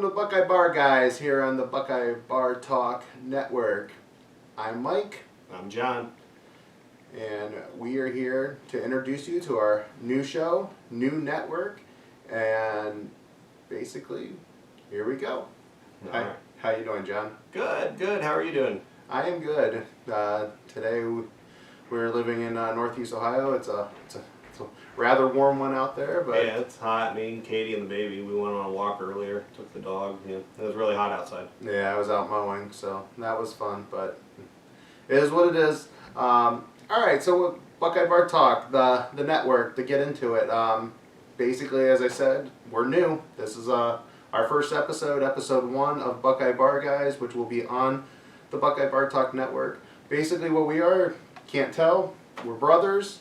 Welcome to Buckeye Bar Guys here on the Buckeye Bar Talk Network. I'm Mike. I'm John. And we are here to introduce you to our new show, new network, and basically, here we go. Hi, how you doing, John? Good, good. How are you doing? I am good. Today we're living in Northeast Ohio. It's a rather warm one out there, but yeah, it's hot. Me and Katie and the baby, we went on a walk earlier. Took the dog. Yeah, it was really hot outside. Yeah, I was out mowing, so that was fun. But it is what it is. All right, so Buckeye Bar Talk, the network. To get into it, basically, as I said, we're new. This is our first episode, episode 1 of Buckeye Bar Guys, which will be on the Buckeye Bar Talk Network. Basically, what we are, can't tell, we're brothers.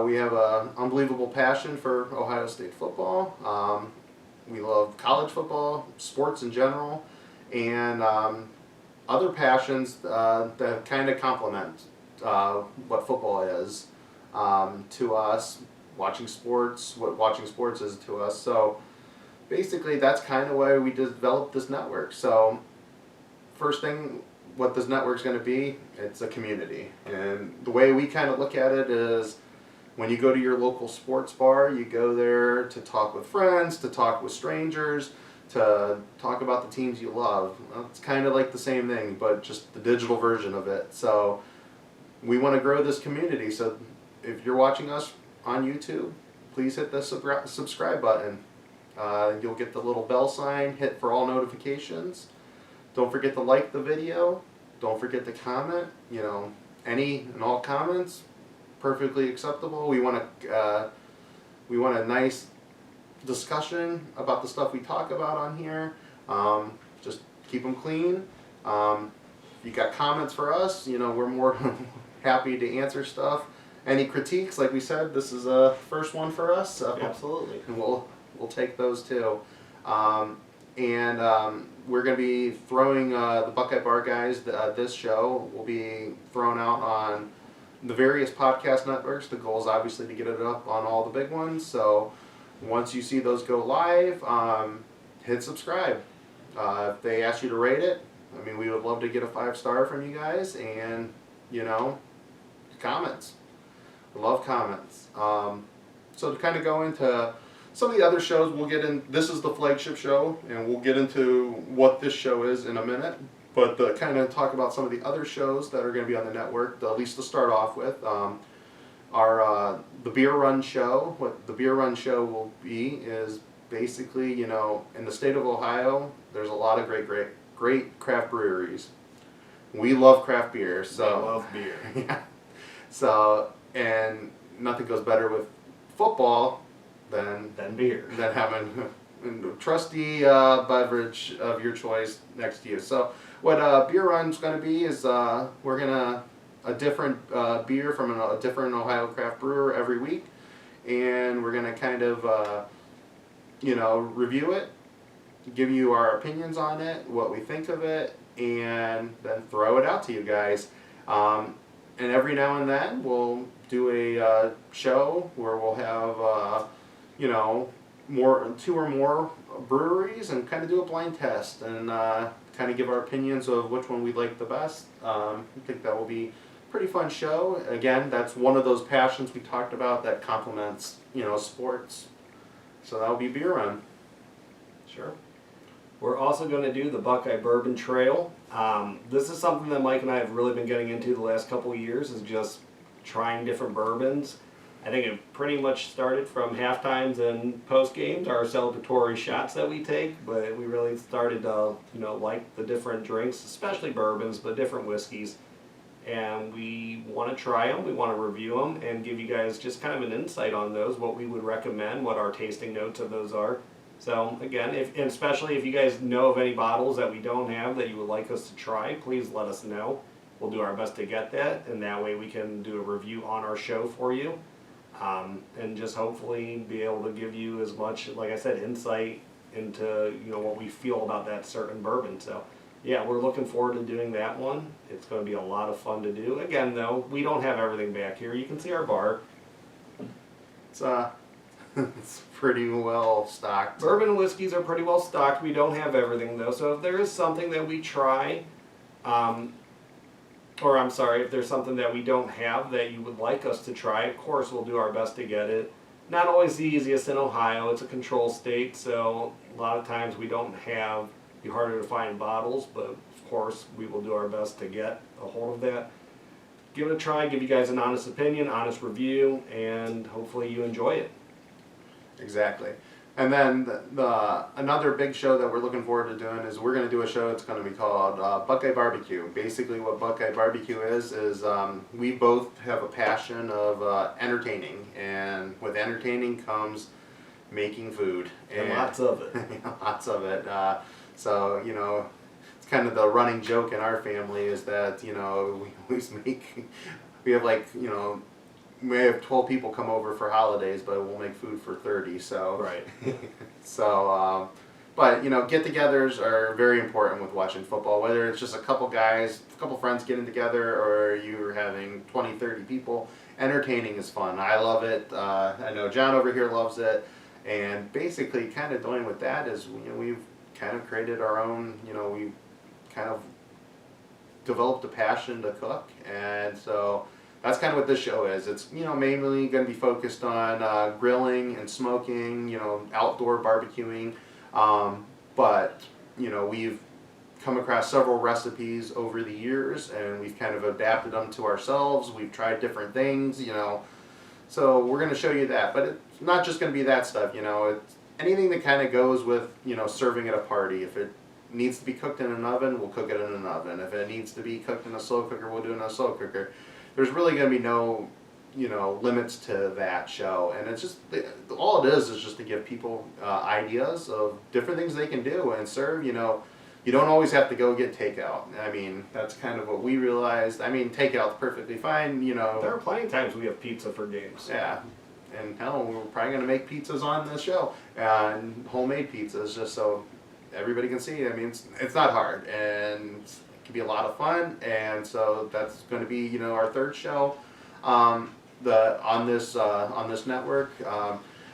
We have an unbelievable passion for Ohio State football. We love college football, sports in general, and other passions that kind of complement what football is to us. Watching sports, what watching sports is to us. So basically, that's kind of why we developed this network. So first thing, what this network's going to be, it's a community. And the way we kind of look at it is, when you go to your local sports bar, you go there to talk with friends, to talk with strangers, to talk about the teams you love. Well, it's kind of like the same thing, but just the digital version of it. So we want to grow this community. So if you're watching us on YouTube, please hit the subscribe button. You'll get the little bell sign, hit for all notifications. Don't forget to like the video. Don't forget to comment. You know, any and all comments, perfectly acceptable. We want a nice discussion about the stuff we talk about on here. Just keep them clean. If you got comments for us, you know, we're more happy to answer stuff. Any critiques, like we said, this is a first one for us. So Absolutely. and we'll take those too. We're going to be throwing the Buckeye Bar Guys, this show will be thrown out on the various podcast networks. The goal is obviously to get it up on all the big ones. So once you see those go live, hit subscribe. If they ask you to rate it, I mean, we would love to get a 5-star from you guys, and, you know, comments. We love comments. So to kind of go into some of the other shows, we'll get in. This is the flagship show, and we'll get into what this show is in a minute. But to kind of talk about some of the other shows that are going to be on the network, at least to start off with, are the Beer Run show. What the Beer Run show will be is basically, you know, in the state of Ohio, there's a lot of great craft breweries. We love craft beer, so I love beer. Yeah. So, and nothing goes better with football than beer. Than having a trusty beverage of your choice next to you. So what Beer Run's going to be is we're going to a different beer from a different Ohio craft brewer every week, and we're going to kind of you know, review it, give you our opinions on it, what we think of it, and then throw it out to you guys. And every now and then we'll do a show where we'll have you know, 2 or more breweries and kind of do a blind test and kind of give our opinions of which one we like the best. I think that will be a pretty fun show. Again, that's one of those passions we talked about that complements, you know, sports. So that'll be Beer Run. Sure. We're also going to do the Buckeye Bourbon Trail. This is something that Mike and I have really been getting into the last couple of years, is just trying different bourbons. I think it pretty much started from halftimes and post games, our celebratory shots that we take, but we really started to, you know, like the different drinks, especially bourbons, but different whiskeys. And we want to try them, we want to review them, and give you guys just kind of an insight on those, what we would recommend, what our tasting notes of those are. So again, and especially if you guys know of any bottles that we don't have that you would like us to try, please let us know. We'll do our best to get that, and that way we can do a review on our show for you. And just hopefully be able to give you as much, like I said, insight into, you know, what we feel about that certain bourbon. So yeah, we're looking forward to doing that one. It's going to be a lot of fun to do. Again, though, we don't have everything back here. You can see our bar. It's it's pretty well stocked. Bourbon and whiskeys are pretty well stocked. We don't have everything though, so if there is something that we try, or I'm sorry, if there's something that we don't have that you would like us to try, of course we'll do our best to get it. Not always the easiest in Ohio. It's a control state, so a lot of times we don't have, be harder to find bottles, but of course we will do our best to get a hold of that. Give it a try, give you guys an honest opinion, honest review, and hopefully you enjoy it. Exactly. And then another big show that we're looking forward to doing is we're going to do a show that's going to be called Buckeye BBQ. Basically what Buckeye BBQ is we both have a passion of entertaining, and with entertaining comes making food. And lots of it. Lots of it. So, it's kind of the running joke in our family is that, we always we have we have 12 people come over for holidays, but we'll make food for 30, so. Right. So, but, get-togethers are very important with watching football, whether it's just a couple guys, a couple friends getting together, or you're having 20, 30 people. Entertaining is fun. I love it. I know John over here loves it. And basically, kind of doing with that is, we've kind of created our own, we kind of developed a passion to cook, and so that's kind of what this show is. It's mainly going to be focused on grilling and smoking, outdoor barbecuing, but we've come across several recipes over the years, and we've kind of adapted them to ourselves. We've tried different things, so we're going to show you that. But it's not just going to be that stuff, it's anything that kind of goes with serving at a party. If it needs to be cooked in an oven, we'll cook it in an oven. If it needs to be cooked in a slow cooker, we'll do it in a slow cooker. There's really going to be no, limits to that show, and it's just all it is just to give people ideas of different things they can do and serve. You don't always have to go get takeout. I mean, that's kind of what we realized. I mean, takeout's perfectly fine. There are plenty of times we have pizza for games. Yeah, and hell, we're probably going to make pizzas on this show, and homemade pizzas, just so everybody can see. I mean, it's not hard, and can be a lot of fun, and so that's going to be our third show on this network.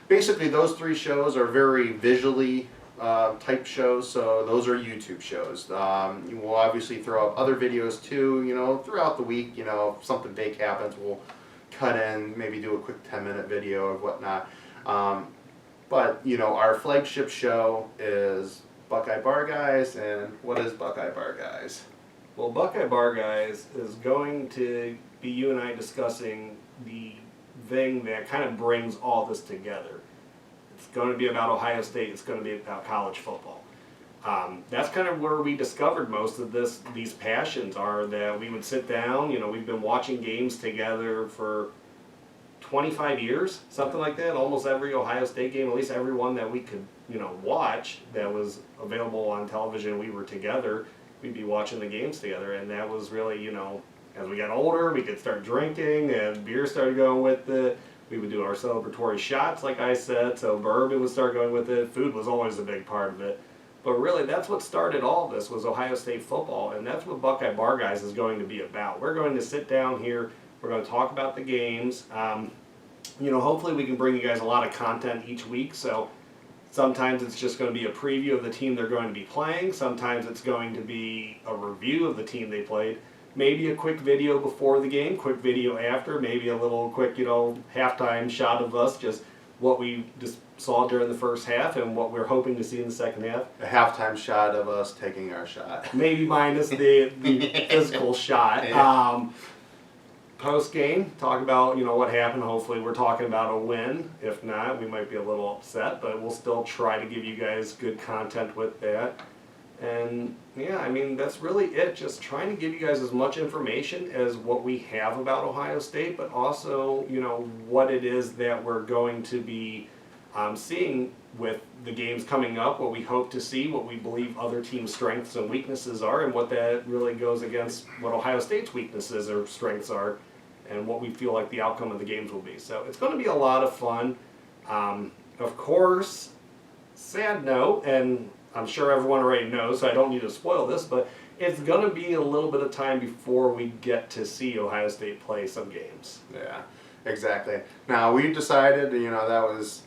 Basically, those three shows are very visually type shows, so those are YouTube shows. We'll obviously throw up other videos too, throughout the week. If something big happens, we'll cut in, maybe do a quick 10-minute video or whatnot. But our flagship show is Buckeye Bar Guys. And what is Buckeye Bar Guys? Well, Buckeye Bar Guys is going to be you and I discussing the thing that kind of brings all this together. It's going to be about Ohio State. It's going to be about college football. That's kind of where we discovered most of these passions are, that we would sit down. We've been watching games together for 25 years, something like that. Almost every Ohio State game, at least every one that we could, watch that was available on television, we were together. We'd be watching the games together, and that was really, as we got older, we could start drinking, and beer started going with it. We would do our celebratory shots, like I said, so bourbon would start going with it. Food was always a big part of it. But really, that's what started all this, was Ohio State football, and that's what Buckeye Bar Guys is going to be about. We're going to sit down here, we're going to talk about the games. Hopefully we can bring you guys a lot of content each week, so sometimes it's just going to be a preview of the team they're going to be playing. Sometimes it's going to be a review of the team they played. Maybe a quick video before the game, quick video after, maybe a little quick, halftime shot of us, just what we just saw during the first half and what we're hoping to see in the second half. A halftime shot of us taking our shot. Maybe minus the physical shot. Yeah. Post game, talk about what happened. Hopefully we're talking about a win. If not, we might be a little upset, but we'll still try to give you guys good content with that. And yeah, I mean, that's really it. Just trying to give you guys as much information as what we have about Ohio State, but also what it is that we're going to be seeing with the games coming up, what we hope to see, what we believe other teams' strengths and weaknesses are, and what that really goes against what Ohio State's weaknesses or strengths are, and what we feel like the outcome of the games will be. So it's going to be a lot of fun. Of course, sad note, and I'm sure everyone already knows, so I don't need to spoil this, but it's going to be a little bit of time before we get to see Ohio State play some games. Yeah, exactly. Now, we decided, that was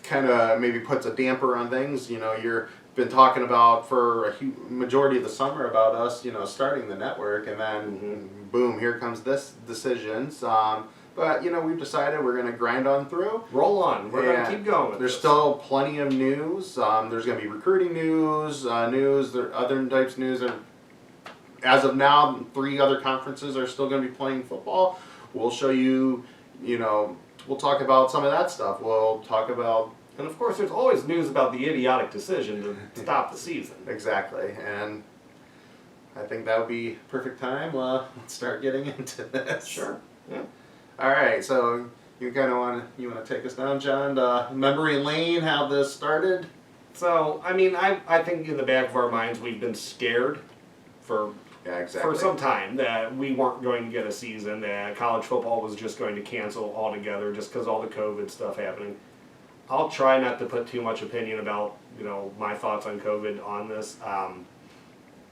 kind of maybe puts a damper on things. You know, you've been talking about for a majority of the summer about us, you know, starting the network, and then boom, here comes this decisions. But you know, we've decided we're going to grind on through. Roll on. We're going to keep going with There's this. still plenty of news. There's going to be recruiting news, there other types of news. As of now, 3 other conferences are still going to be playing football. We'll show you, you know, we'll talk about some of that stuff. We'll talk about... And of course, there's always news about the idiotic decision to stop the season. Exactly. And I think that would be perfect time. Let's start getting into this. Sure. Yeah. All right, so you kind of want to take us down, John, to memory lane, how this started? So, I mean, I think in the back of our minds we've been scared for some time that we weren't going to get a season, that college football was just going to cancel altogether just because all the COVID stuff happening. I'll try not to put too much opinion about, you know, my thoughts on COVID on this.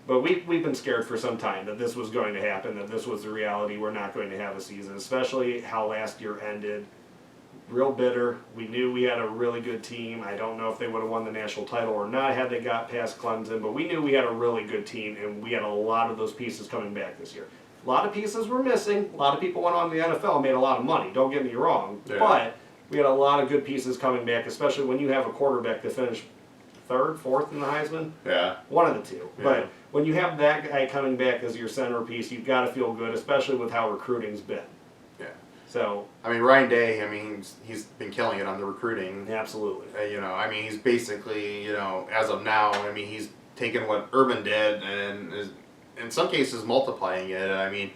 But we've been scared for some time that this was going to happen, that this was the reality. We're not going to have a season, especially how last year ended. Real bitter. We knew we had a really good team. I don't know if they would have won the national title or not had they got past Clemson, but we knew we had a really good team, and we had a lot of those pieces coming back this year. A lot of pieces were missing. A lot of people went on to the NFL and made a lot of money. Don't get me wrong. Yeah. But we had a lot of good pieces coming back, especially when you have a quarterback that finished 3rd, 4th in the Heisman. Yeah. One of the two. Yeah. But when you have that guy coming back as your centerpiece, you've got to feel good, especially with how recruiting's been. Yeah. So. I mean, Ryan Day, I mean, he's been killing it on the recruiting. Absolutely. You know, I mean, he's basically, you know, as of now, I mean, he's taken what Urban did and is, in some cases, multiplying it. I mean,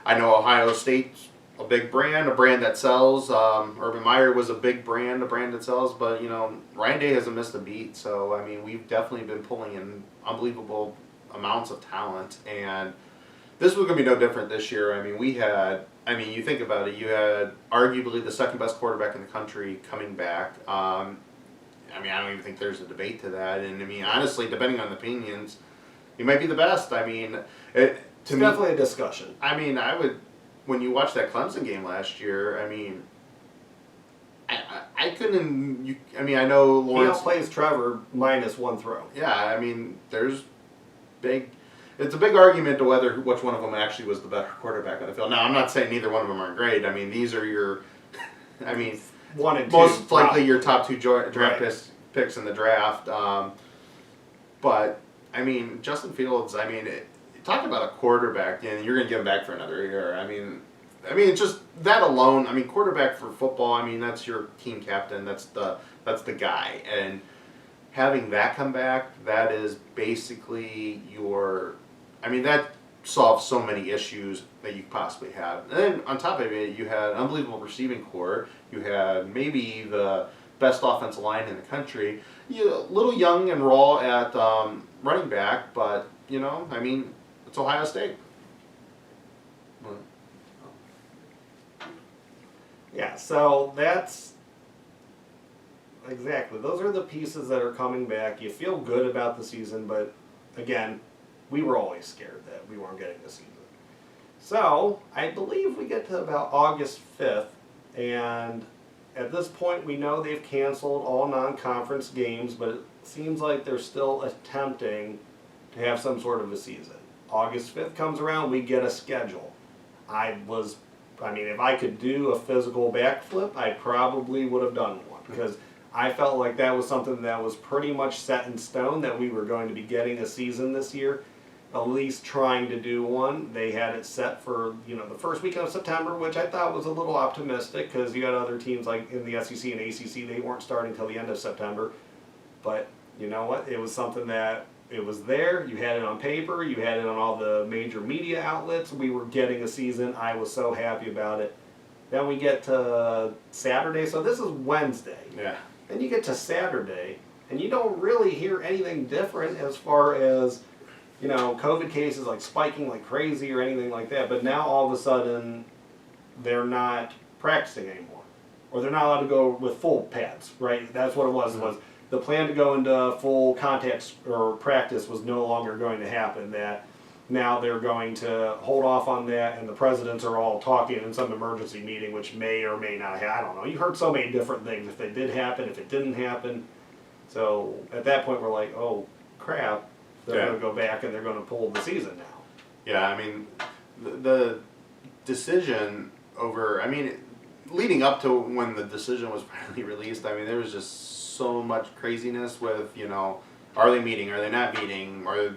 I know Ohio State's a big brand, a brand that sells. Urban Meyer was a big brand, a brand that sells. But, you know, Ryan Day hasn't missed a beat. So, I mean, we've definitely been pulling in unbelievable amounts of talent. And this was going to be no different this year. I mean, you think about it, you had arguably the 2nd best quarterback in the country coming back. I mean, I don't even think there's a debate to that. And, I mean, honestly, depending on the opinions, he might be the best. I mean, it's definitely a discussion. I mean, when you watch that Clemson game last year, I mean, I couldn't. I mean, I know Lawrence plays Trevor minus 1 throw. Yeah, I mean, it's a big argument to which one of them actually was the better quarterback on the field. Now, I'm not saying neither one of them are great. I mean, these are your, I mean, 1 and 2, most likely your top 2 draft picks in the draft. But I mean, Justin Fields. I mean, talk about a quarterback, and you're going to give him back for another year. I mean, it's just that alone. I mean, quarterback for football. I mean, that's your team captain. That's the guy. And having that come back, that is basically your. I mean, that solves so many issues that you possibly have. And then on top of it, you had an unbelievable receiving core. You had maybe the best offensive line in the country. A little young and raw at running back, but you know, I mean, it's Ohio State. Yeah, so that's exactly. Those are the pieces that are coming back. You feel good about the season, but again, we were always scared that we weren't getting the season. So I believe we get to about August 5th, and at this point we know they've canceled all non-conference games, but it seems like they're still attempting to have some sort of a season. August 5th comes around, we get a schedule. I mean, if I could do a physical backflip, I probably would have done one, because I felt like that was something that was pretty much set in stone, that we were going to be getting a season this year, at least trying to do one. They had it set for, you know, the first weekend of September, which I thought was a little optimistic, because you got other teams like in the SEC and ACC, they weren't starting until the end of September. But you know what? It was something that it was there. You had it on paper. You had it on all the major media outlets. We were getting a season. I was so happy about it. Then we get to Saturday. So this is Wednesday. Yeah. Then you get to Saturday, and you don't really hear anything different as far as, you know, COVID cases like spiking like crazy or anything like that. But now all of a sudden, they're not practicing anymore, or they're not allowed to go with full pads. Right? That's what it was. Was the plan to go into full contact or practice was no longer going to happen. That now they're going to hold off on that, and the presidents are all talking in some emergency meeting, which may or may not happen. I don't know. You heard so many different things. If they did happen, if it didn't happen. So at that point, we're like, oh crap, they're going to go back and they're going to pull the season now. Yeah, I mean, the decision over, I mean, leading up to when the decision was finally released, I mean, there was just so much craziness with, you know, are they meeting, are they not meeting, or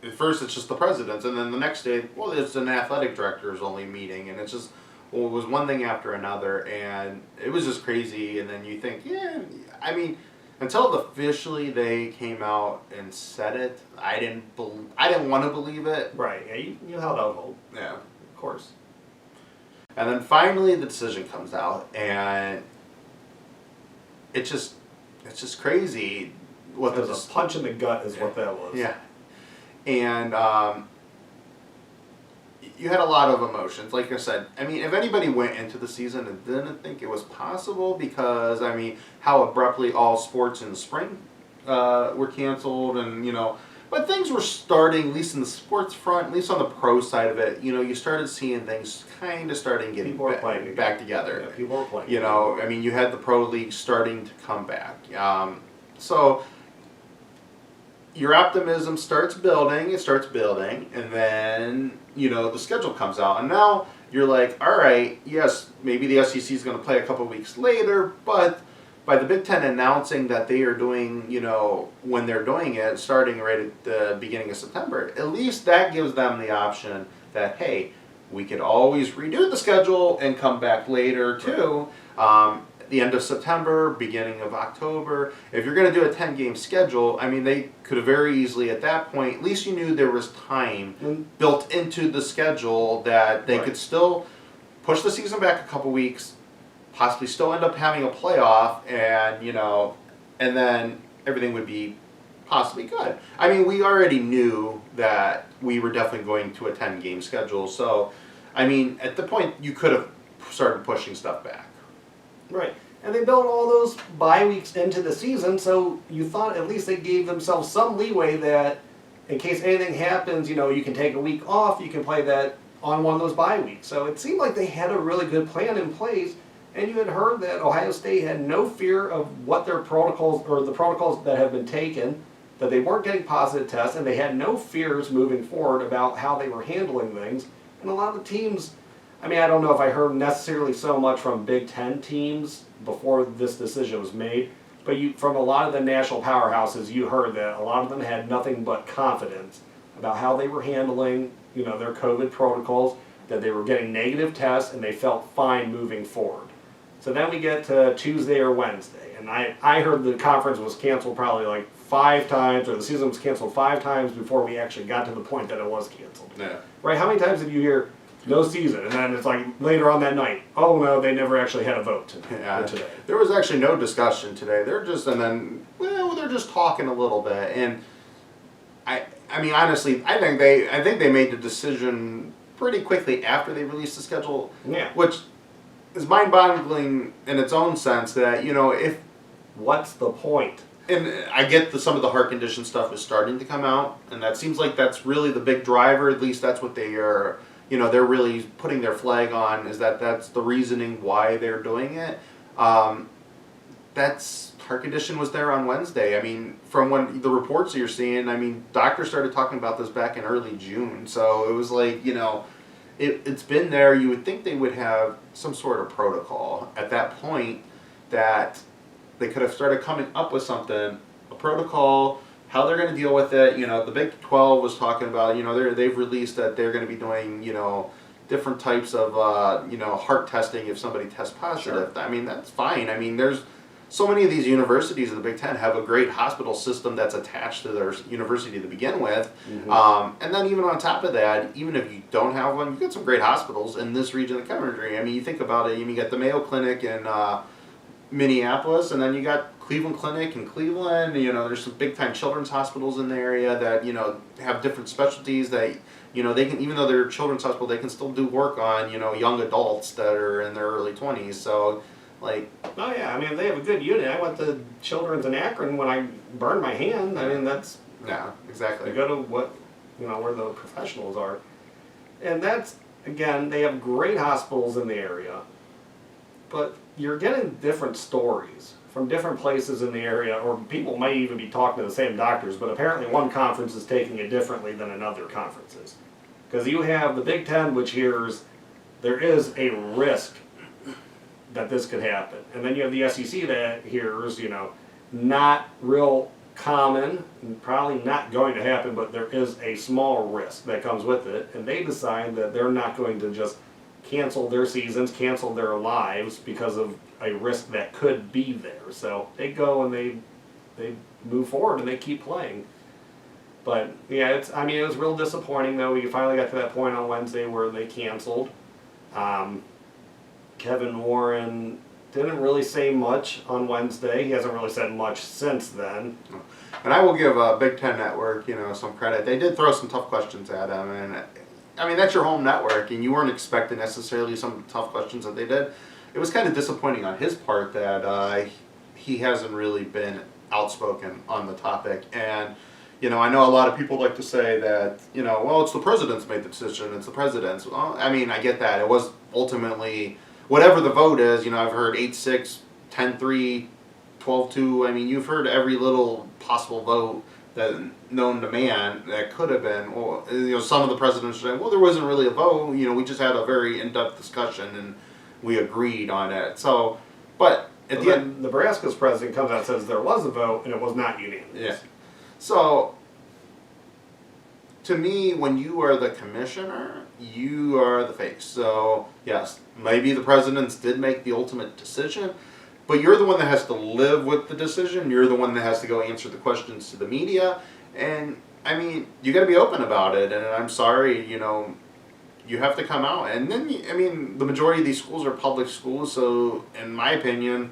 at first it's just the presidents, and then the next day, well, it's an athletic director's only meeting, and it's just, well, it was one thing after another, and it was just crazy, and then you think, yeah, I mean, until officially they came out and said it, I didn't want to believe it. Right, yeah, you held out hope. Yeah. Of course. And then finally the decision comes out, and it's just crazy. What It was a punch in the gut is what that was. Yeah. And you had a lot of emotions. Like I said, I mean, if anybody went into the season and didn't think it was possible, because, I mean, how abruptly all sports in the spring were canceled, and, you know, but things were starting, at least in the sports front, at least on the pro side of it, you know, you started seeing things kind of starting getting back together. Yeah, people were playing. You know, I mean, you had the pro league starting to come back. So your optimism starts building, and then, you know, the schedule comes out, and now you're like, all right, yes, maybe the SEC is going to play a couple weeks later, but by the Big Ten announcing that they are doing, you know, when they're doing it, starting right at the beginning of September, at least that gives them the option that, hey, we could always redo the schedule and come back later too. The end of September, beginning of October. If you're going to do a 10-game schedule, I mean, they could have very easily at that point, at least you knew there was time built into the schedule that they could still push the season back a couple weeks, possibly still end up having a playoff, and, you know, and then everything would be possibly good. I mean, we already knew that we were definitely going to a 10-game schedule, so, I mean, at the point, you could have started pushing stuff back. Right. And they built all those bye weeks into the season, so you thought at least they gave themselves some leeway that in case anything happens, you know, you can take a week off, you can play that on one of those bye weeks. So it seemed like they had a really good plan in place, and you had heard that Ohio State had no fear of what their protocols, or the protocols that have been taken, that they weren't getting positive tests, and they had no fears moving forward about how they were handling things. And a lot of the teams, I mean, I don't know if I heard necessarily so much from Big Ten teams before this decision was made, but from a lot of the national powerhouses, you heard that a lot of them had nothing but confidence about how they were handling, you know, their COVID protocols, that they were getting negative tests, and they felt fine moving forward. So then we get to Tuesday or Wednesday, and I heard the conference was canceled probably like 5 times, or the season was canceled 5 times before we actually got to the point that it was canceled. Yeah. Right? How many times did you hear no season, and then it's like later on that night, oh no, they never actually had a vote today. There was actually no discussion today. They're just, and then, well, they're just talking a little bit, and I mean, honestly, I think they made the decision pretty quickly after they released the schedule, which is mind-boggling in its own sense that, you know, if what's the point? And I get some of the heart condition stuff is starting to come out, and that seems like that's really the big driver. At least that's what they are. You know, they're really putting their flag on, is that's the reasoning why they're doing it. That's heart condition was there on Wednesday. I mean, from when the reports that you're seeing, I mean, doctors started talking about this back in early June. So it was like, you know, it's been there. You would think they would have some sort of protocol at that point, that they could have started coming up with something, a protocol, how they're going to deal with it. You know, the Big 12 was talking about, you know, they've released that they're going to be doing, you know, different types of, you know, heart testing if somebody tests positive. Sure. I mean, that's fine. I mean, there's so many of these universities in the Big Ten have a great hospital system that's attached to their university to begin with. Mm-hmm. And then even on top of that, even if you don't have one, you've got some great hospitals in this region of the country. I mean, you think about it, you got the Mayo Clinic in Minneapolis, and then you got Cleveland Clinic in Cleveland. You know, there's some big time children's hospitals in the area that, you know, have different specialties that, you know, they can, even though they're a children's hospital, they can still do work on, you know, young adults that are in their early 20s. So, like, oh yeah, I mean, they have a good unit. I went to Children's in Akron when I burned my hand. I mean, that's yeah, exactly. You go to what where the professionals are. And that's, again, they have great hospitals in the area, but you're getting different stories from different places in the area, or people might even be talking to the same doctors, but apparently one conference is taking it differently than another conference is. Because you have the Big Ten, which hears there is a risk that this could happen. And then you have the SEC that hears, not real common, and probably not going to happen, but there is a small risk that comes with it. And they decide that they're not going to just cancel their seasons, cancel their lives because of a risk that could be there. So they go and they move forward and they keep playing. But yeah, it was real disappointing though. We finally got to that point on Wednesday where they canceled. Kevin Warren didn't really say much on Wednesday. He hasn't really said much since then. And I will give Big Ten Network, some credit. They did throw some tough questions at him, and I mean that's your home network, and you weren't expecting necessarily some of the tough questions that they did. It was kind of disappointing on his part that he hasn't really been outspoken on the topic. And I know a lot of people like to say that well, it's the president's made the decision. It's the president's. Well, I mean, I get that. It was ultimately whatever the vote is. I've heard 8-6, 10-3, 12-2. I mean, you've heard every little possible vote that known to man that could have been. Well, some of the presidents say, well, there wasn't really a vote. We just had a very in-depth discussion and we agreed on it. So, but at the end, Nebraska's president comes out and says there was a vote and it was not unanimous. Yeah. So, to me, when you are the commissioner, you are the face. So, yes, maybe the presidents did make the ultimate decision, but you're the one that has to live with the decision. You're the one that has to go answer the questions to the media. And, I mean, you got to be open about it. And I'm sorry, you have to come out. And then, the majority of these schools are public schools. So, in my opinion,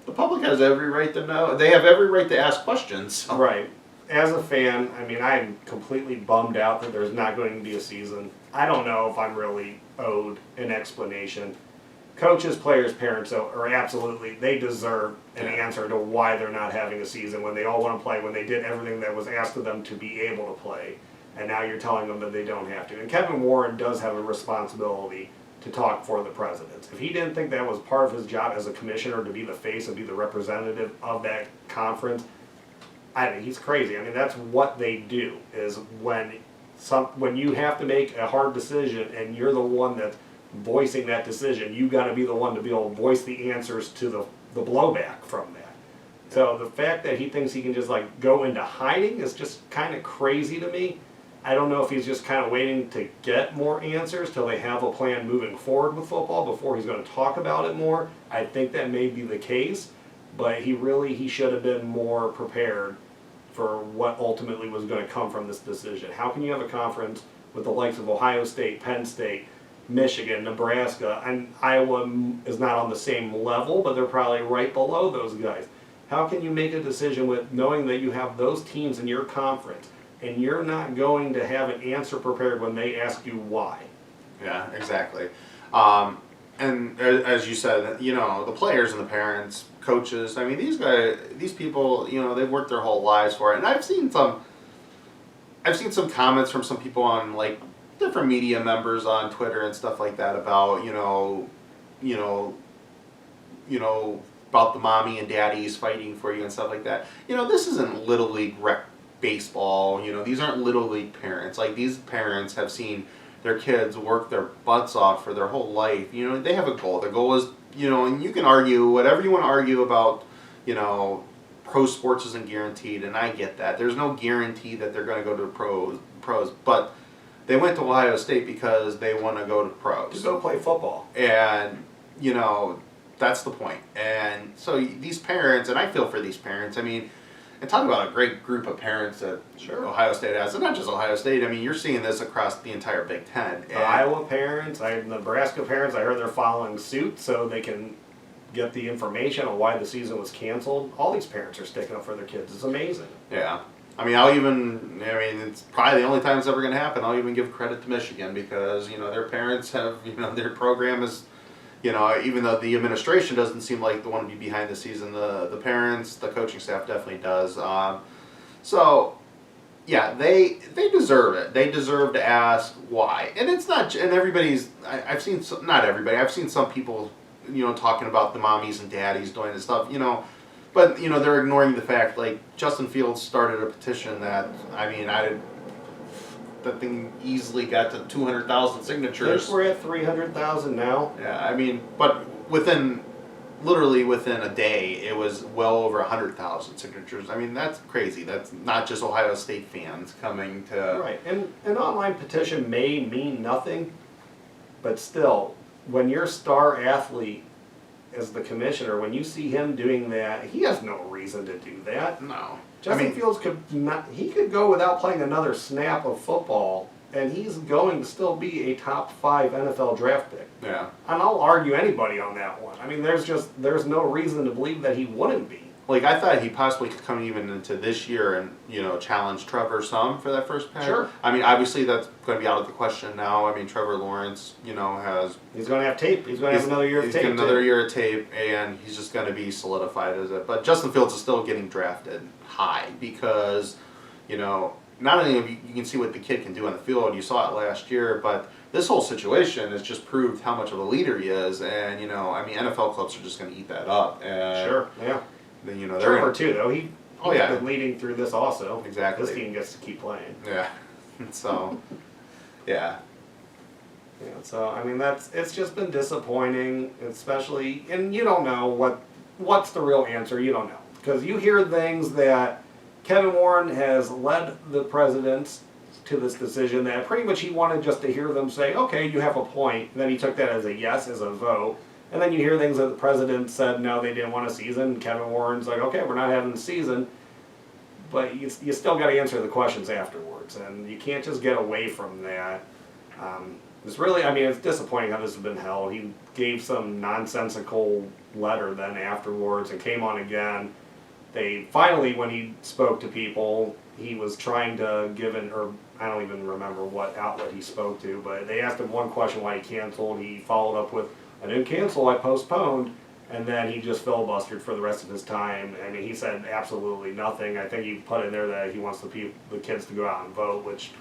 the public has every right to know. They have every right to ask questions. So. Right. As a fan, I'm completely bummed out that there's not going to be a season. I don't know if I'm really owed an explanation. Coaches, players, parents are absolutely, they deserve an answer to why they're not having a season when they all want to play, when they did everything that was asked of them to be able to play, and now you're telling them that they don't have to. And Kevin Warren does have a responsibility to talk for the presidents. If he didn't think that was part of his job as a commissioner to be the face and be the representative of that conference, he's crazy. That's what they do, is when you have to make a hard decision and you're the one that's voicing that decision, you got to be the one to be able to voice the answers to the blowback from that. So the fact that he thinks he can just go into hiding is just kind of crazy to me. I don't know if he's just kind of waiting to get more answers till they have a plan moving forward with football before he's going to talk about it more. I think that may be the case, but he should have been more prepared for what ultimately was going to come from this decision. How can you have a conference with the likes of Ohio State, Penn State, Michigan, Nebraska, and Iowa is not on the same level, but they're probably right below those guys. How can you make a decision with knowing that you have those teams in your conference and you're not going to have an answer prepared when they ask you why? Yeah, exactly. And as you said, the players and the parents, coaches, these people, they've worked their whole lives for it. And I've seen some comments from some people on different media members on Twitter and stuff like that about, about the mommy and daddies fighting for you and stuff like that. This isn't Little League rec baseball. These aren't Little League parents. These parents have seen their kids work their butts off for their whole life. They have a goal. Their goal is, and you can argue whatever you want to argue about, pro sports isn't guaranteed, and I get that. There's no guarantee that they're going to go to pros, but they went to Ohio State because they want to go to pros. To go play football. And, that's the point. And so these parents, and I feel for these parents, and talk about a great group of parents that Ohio State has, and not just Ohio State. You're seeing this across the entire Big Ten. Iowa parents, Nebraska parents, I heard they're following suit so they can get the information on why the season was canceled. All these parents are sticking up for their kids. It's amazing. Yeah. It's probably the only time it's ever going to happen. I'll even give credit to Michigan because, their parents have, their program is, even though the administration doesn't seem like the one to be behind the season, the parents, the coaching staff definitely does. So, yeah, they deserve it. They deserve to ask why. And it's not, and everybody's, I've seen, not everybody, I've seen some people, talking about the mommies and daddies doing this stuff, but, they're ignoring the fact, like, Justin Fields started a petition that, that thing easily got to 200,000 signatures. We're at 300,000 now. Yeah, but literally within a day, it was well over 100,000 signatures. That's crazy. That's not just Ohio State fans coming to... Right, and an online petition may mean nothing, but still, when your star athlete is the commissioner, when you see him doing that, he has no reason to do that. No. Justin Fields could go without playing another snap of football, and he's going to still be a top 5 NFL draft pick. Yeah. And I'll argue anybody on that one. There's no reason to believe that he wouldn't be. Like, I thought he possibly could come even into this year and, challenge Trevor some for that first pick. Sure. Obviously that's going to be out of the question now. Trevor Lawrence, has... He's going to have tape. He's going to have another year of tape. He's got another year of tape, and he's just going to be solidified as it. But Justin Fields is still getting drafted high because, not only you can see what the kid can do on the field, you saw it last year, but this whole situation has just proved how much of a leader he is, and, NFL clubs are just going to eat that up. And, sure, yeah. Then, Trevor too, though. He's yeah. been leading through this also. Exactly. This team gets to keep playing. Yeah. So, yeah. Yeah. So it's just been disappointing, especially, and you don't know what's the real answer. You don't know because you hear things that Kevin Warren has led the presidents to this decision that pretty much he wanted just to hear them say, okay, you have a point. And then he took that as a yes, as a vote. And then you hear things that the president said, no, they didn't want a season. And Kevin Warren's like, okay, we're not having the season. But you still got to answer the questions afterwards. And you can't just get away from that. It's really, it's disappointing how this has been held. He gave some nonsensical letter then afterwards and came on again. They finally, when he spoke to people, he was trying to or I don't even remember what outlet he spoke to, but they asked him one question why he canceled. He followed up with, I didn't cancel, I postponed, and then he just filibustered for the rest of his time. He said absolutely nothing. I think he put in there that he wants the kids to go out and vote, which,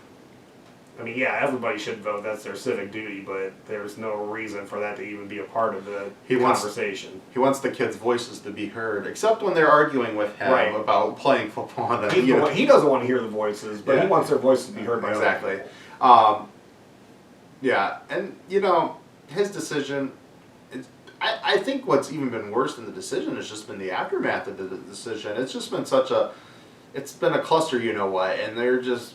yeah, everybody should vote. That's their civic duty, but there's no reason for that to even be a part of the conversation. He wants the kids' voices to be heard, except when they're arguing with him about playing football. He doesn't want to hear the voices, but he wants their voices to be heard by exactly. Yeah, and his decision. I think what's even been worse than the decision has just been the aftermath of the decision. It's just been it's been a cluster, and they're just,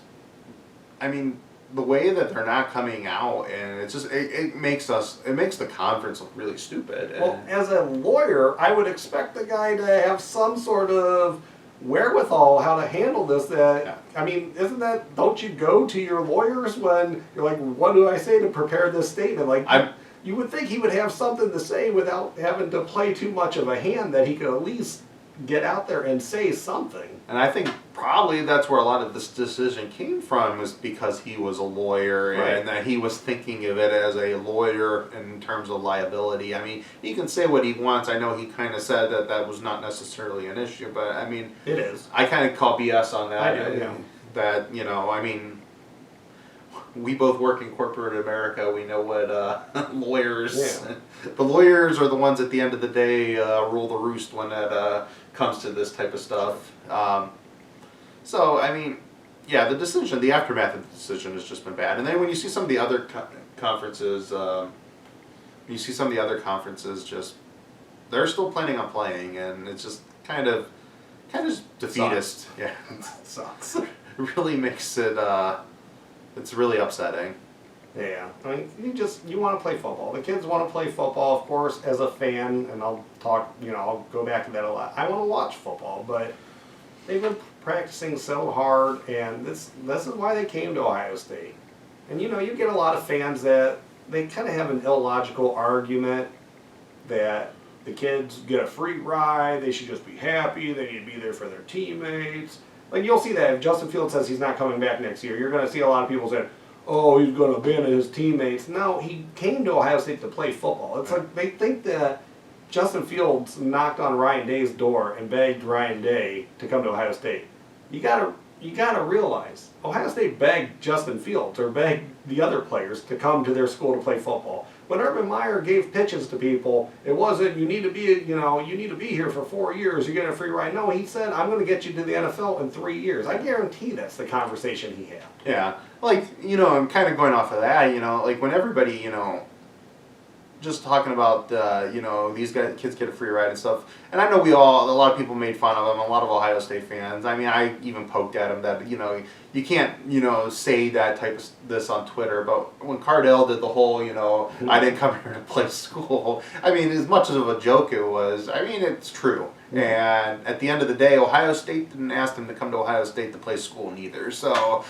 the way that they're not coming out, and it's just, it makes the conference look really stupid. Well, as a lawyer, I would expect the guy to have some sort of wherewithal how to handle this. Don't you go to your lawyers when you're like, what do I say to prepare this statement? You would think he would have something to say without having to play too much of a hand, that he could at least get out there and say something. And I think probably that's where a lot of this decision came from, was because he was a lawyer, and that he was thinking of it as a lawyer in terms of liability. He can say what he wants. I know he kind of said that was not necessarily an issue, but it is. I kind of call BS on that. I do, yeah. That, we both work in corporate America. We know what lawyers. Yeah. The lawyers are the ones at the end of the day rule the roost when it comes to this type of stuff. The decision, the aftermath of the decision has just been bad. And then when you see some of the other conferences, just they're still planning on playing, and it's just kind of defeatist. Sucks. Yeah, it sucks. It really makes it. It's really upsetting. Yeah, you want to play football. The kids want to play football, of course, as a fan, and I'll go back to that a lot. I want to watch football, but they've been practicing so hard, and this is why they came to Ohio State. And you get a lot of fans that they kind of have an illogical argument that the kids get a free ride, they should just be happy, they need to be there for their teammates. You'll see that if Justin Fields says he's not coming back next year, you're going to see a lot of people saying, oh, he's going to abandon his teammates. No, he came to Ohio State to play football. It's like they think that Justin Fields knocked on Ryan Day's door and begged Ryan Day to come to Ohio State. You got to you got to realize Ohio State begged Justin Fields or begged the other players to come to their school to play football. When Urban Meyer gave pitches to people, it wasn't you need to be here for 4 years. You get a free ride. No, he said I'm going to get you to the NFL in 3 years. I guarantee that's the conversation he had. Yeah, like I'm kind of going off of that. Like when everybody just talking about these kids get a free ride and stuff. And I know a lot of people made fun of him. A lot of Ohio State fans. I mean, I even poked at him that you can't say that type of this on Twitter. But when Cardell did the whole I didn't come here to play school. I mean, as much of a joke it was. I mean, it's true. And at the end of the day, Ohio State didn't ask him to come to Ohio State to play school neither. So,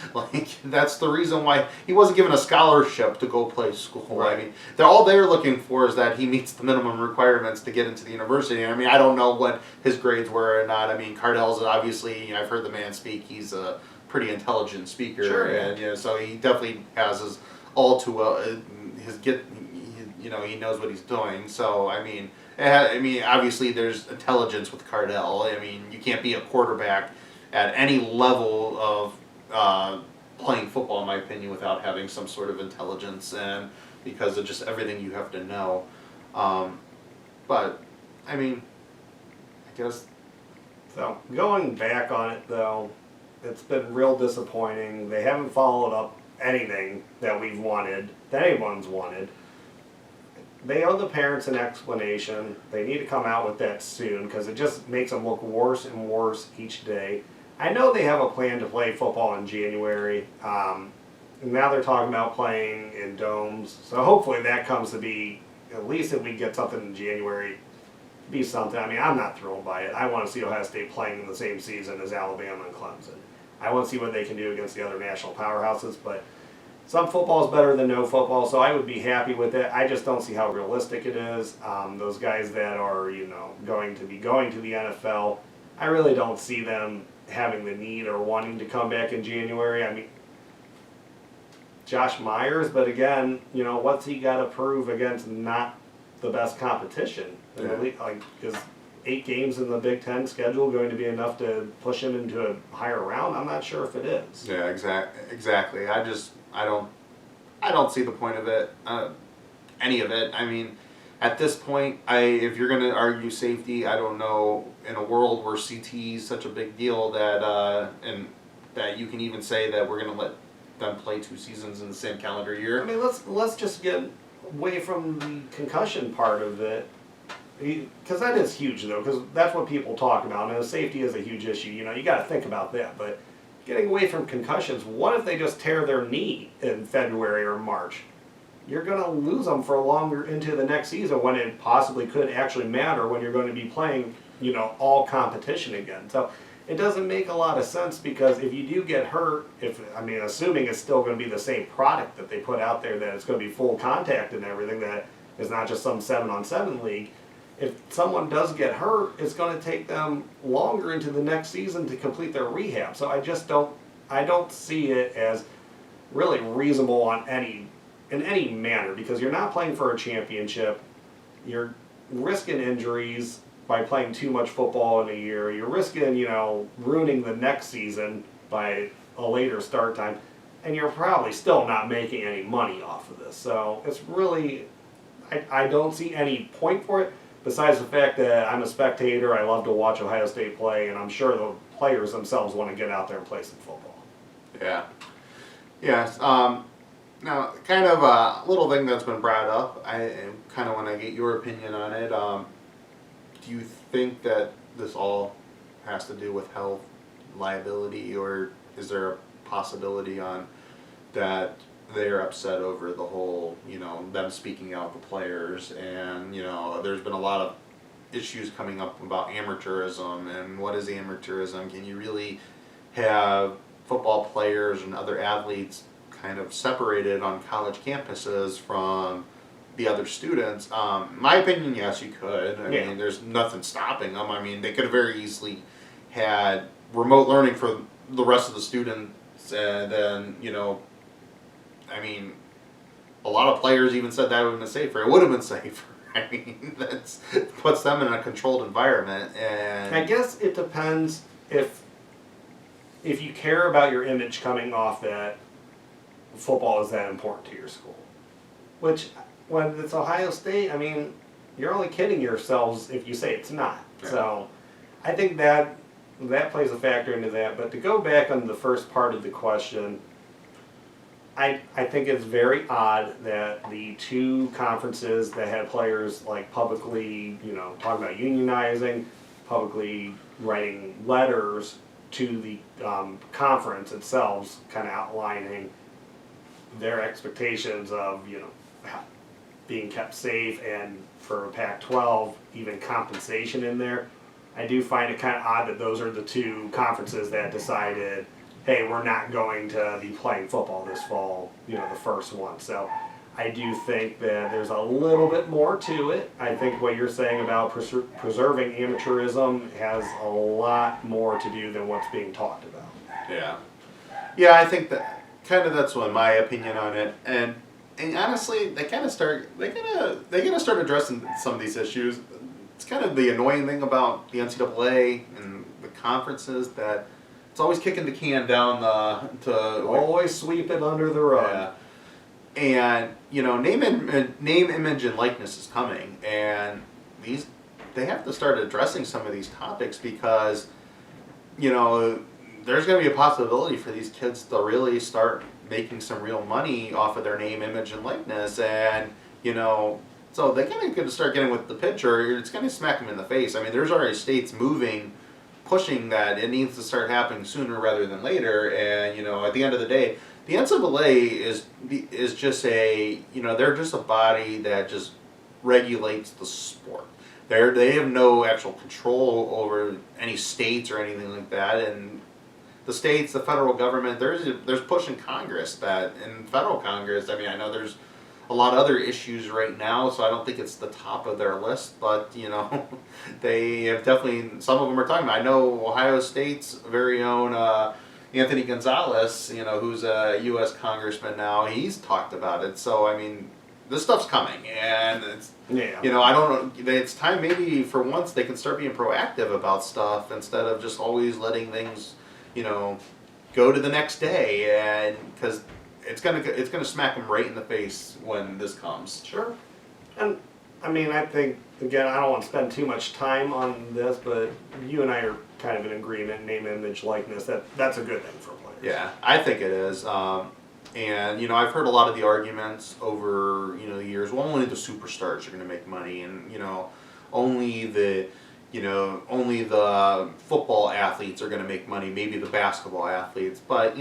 that's the reason why he wasn't given a scholarship to go play school. Right. I mean, all they're looking for is that he meets the minimum requirements to get into the university. I mean, I don't know what his grades were or not. I mean, Cardell's obviously, I've heard the man speak. He's a pretty intelligent speaker. Sure. And, so he definitely has his he knows what he's doing. So, I mean, obviously there's intelligence with Cardell. I mean, you can't be a quarterback at any level of playing football, in my opinion, without having some sort of intelligence, and because of just everything you have to know. But, I mean, I guess... So, going back on it, though, it's been real disappointing. They haven't followed up anything that we've wanted, that anyone's wanted. They owe the parents an explanation. They need to come out with that soon because it just makes them look worse and worse each day. I know they have a plan to play football in January. And now they're talking about playing in domes. So hopefully that comes to be, at least if we get something in January, be something. I mean, I'm not thrilled by it. I want to see Ohio State playing in the same season as Alabama and Clemson. I want to see what they can do against the other national powerhouses, but some football is better than no football, so I would be happy with it. I just don't see how realistic it is. Those guys that are, going to be going to the NFL, I really don't see them having the need or wanting to come back in January. I mean, Josh Myers, but again, what's he got to prove against not the best competition in the league? Like, is 8 games in the Big Ten schedule going to be enough to push him into a higher round? I'm not sure if it is. Yeah, exactly. I don't see the point of it, any of it. I mean, at this point, if you're going to argue safety, I don't know, in a world where CT is such a big deal that you can even say that we're going to let them play 2 seasons in the same calendar year. I mean, let's just get away from the concussion part of it, because that is huge, though, because that's what people talk about, and safety is a huge issue. You got to think about that, but getting away from concussions, what if they just tear their knee in February or March? You're going to lose them for longer into the next season when it possibly could actually matter when you're going to be playing, all competition again. So it doesn't make a lot of sense, because if you do get hurt, assuming it's still going to be the same product that they put out there, that it's going to be full contact and everything, that is not just some 7-on-7 league. If someone does get hurt, it's going to take them longer into the next season to complete their rehab. So I don't see it as really reasonable in any manner, because you're not playing for a championship. You're risking injuries by playing too much football in a year. You're risking, ruining the next season by a later start time, and you're probably still not making any money off of this. So it's really, I don't see any point for it. Besides the fact that I'm a spectator, I love to watch Ohio State play, and I'm sure the players themselves want to get out there and play some football. Yeah. Yes. Now, kind of a little thing that's been brought up, I kind of want to get your opinion on it. Do you think that this all has to do with health, liability, or is there a possibility on that they're upset over the whole, them speaking out, the players, and, there's been a lot of issues coming up about amateurism, and what is amateurism? Can you really have football players and other athletes kind of separated on college campuses from the other students? My opinion, yes, you could. I mean, there's nothing stopping them. I mean, they could have very easily had remote learning for the rest of the students, and then, I mean, a lot of players even said that would have been safer. It would have been safer. I mean, that puts them in a controlled environment. And I guess it depends if if you care about your image coming off that, football is that important to your school. Which, when it's Ohio State, I mean, you're only kidding yourselves if you say it's not. Yeah. So, I think that plays a factor into that. But to go back on the first part of the question, I think it's very odd that the two conferences that had players like publicly, talking about unionizing, publicly writing letters to the conference itself, kind of outlining their expectations of, being kept safe, and for Pac-12, even compensation in there. I do find it kind of odd that those are the two conferences that decided, hey, we're not going to be playing football this fall, the first one. So I do think that there's a little bit more to it. I think what you're saying about preserving amateurism has a lot more to do than what's being talked about. Yeah, I think that that's what my opinion on it. And honestly, they gotta start addressing some of these issues. It's kind of the annoying thing about the NCAA and the conferences that it's always kicking the can down Always sweep it under the rug. Yeah. And name, image, and likeness is coming, and they have to start addressing some of these topics because there's going to be a possibility for these kids to really start making some real money off of their name, image, and likeness, and so they're going to start getting with the picture. It's going to smack them in the face. I mean, there's already states pushing that it needs to start happening sooner rather than later. And at the end of the day, the NCAA is just they're just a body that just regulates the sport. They have no actual control over any states or anything like that. And the states, the federal government, there's push in Congress that in federal Congress. I mean, I know there's a lot of other issues right now, so I don't think it's the top of their list, but they have definitely, some of them are talking about. I know Ohio State's very own Anthony Gonzalez, who's a U.S. congressman now, he's talked about it. So I mean, this stuff's coming, and it's I don't know. It's time maybe for once they can start being proactive about stuff instead of just always letting things go to the next day, and because it's gonna smack them right in the face when this comes. Sure. And I mean, I think, again, I don't want to spend too much time on this, but you and I are kind of in agreement, name, image, likeness, that's a good thing for players. Yeah, I think it is. And I've heard a lot of the arguments over the years. Well, only the superstars are going to make money, and only the football athletes are going to make money. Maybe the basketball athletes, but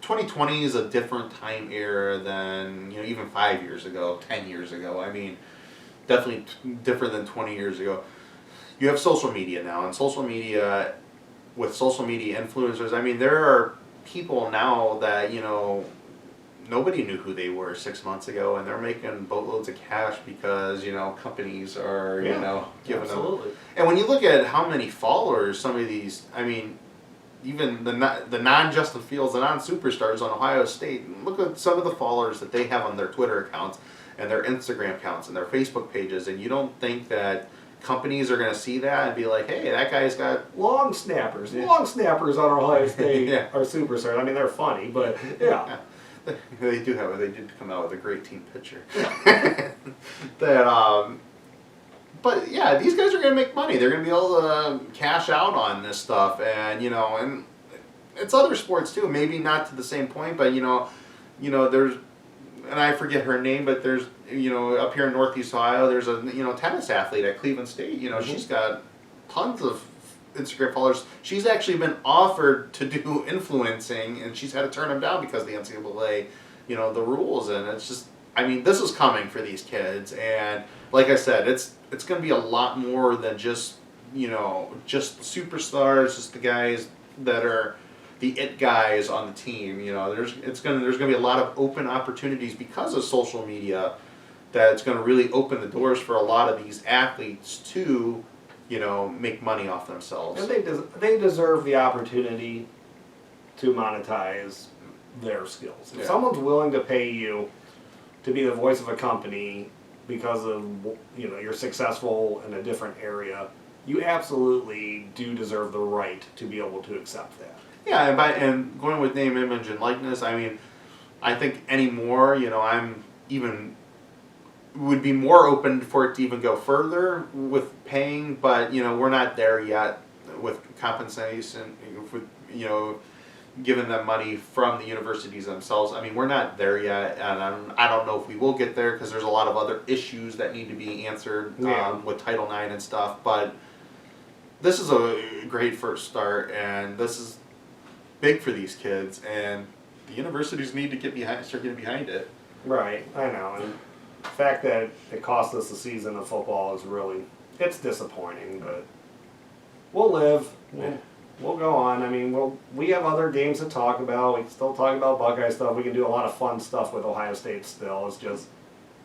2020 is a different time era than even 5 years ago, 10 years ago. I mean, definitely different than 20 years ago. You have social media now, and with social media influencers, I mean, there are people now that nobody knew who they were 6 months ago, and they're making boatloads of cash because companies are giving absolutely. them. And when you look at how many followers some of these, I mean, even the non-Justin Fields, the non-superstars on Ohio State, look at some of the followers that they have on their Twitter accounts and their Instagram accounts and their Facebook pages, and you don't think that companies are going to see that and be like, hey, that guy's got long snappers. Yeah. Long snappers on Ohio State are superstars. I mean, they're funny, but yeah. They did come out with a great team picture. But yeah, these guys are going to make money. They're going to be able to cash out on this stuff, and and it's other sports too. Maybe not to the same point, but there's, and I forget her name, but there's up here in Northeast Ohio, there's a tennis athlete at Cleveland State. She's got tons of Instagram followers. She's actually been offered to do influencing, and she's had to turn them down because of the NCAA, the rules, and it's just. I mean, this is coming for these kids, and like I said, it's going to be a lot more than just just superstars, just the guys that are the it guys on the team. There's going to be a lot of open opportunities because of social media that's going to really open the doors for a lot of these athletes to make money off themselves. And they deserve the opportunity to monetize their skills. If someone's willing to pay you to be the voice of a company because of you're successful in a different area, you absolutely do deserve the right to be able to accept that. Yeah, and going with name, image, and likeness, I mean, I think anymore, I'm even would be more open for it to even go further with paying, but we're not there yet with compensation, with giving them money from the universities themselves. I mean, we're not there yet, and I don't know if we will get there because there's a lot of other issues that need to be answered with Title IX and stuff. But this is a great first start, and this is big for these kids, and the universities need to start getting behind it. Right, I know, and the fact that it cost us a season of football is it's disappointing, but we'll live. We'll go on. I mean, we have other games to talk about. We can still talk about Buckeye stuff. We can do a lot of fun stuff with Ohio State still. It's just,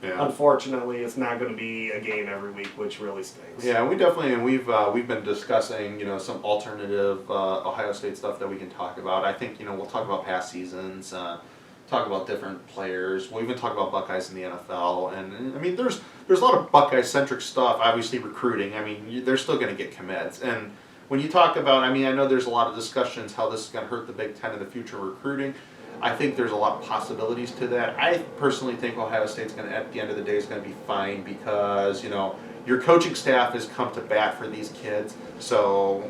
unfortunately, it's not going to be a game every week, which really stinks. Yeah, we definitely, and we've been discussing, some alternative Ohio State stuff that we can talk about. I think, we'll talk about past seasons, talk about different players. We'll even talk about Buckeyes in the NFL. And I mean, there's a lot of Buckeye-centric stuff, obviously recruiting. I mean, they're still going to get commits. And when you talk about, I mean, I know there's a lot of discussions how this is going to hurt the Big Ten in the future recruiting. I think there's a lot of possibilities to that. I personally think Ohio State's going to, at the end of the day, is going to be fine because, your coaching staff has come to bat for these kids. So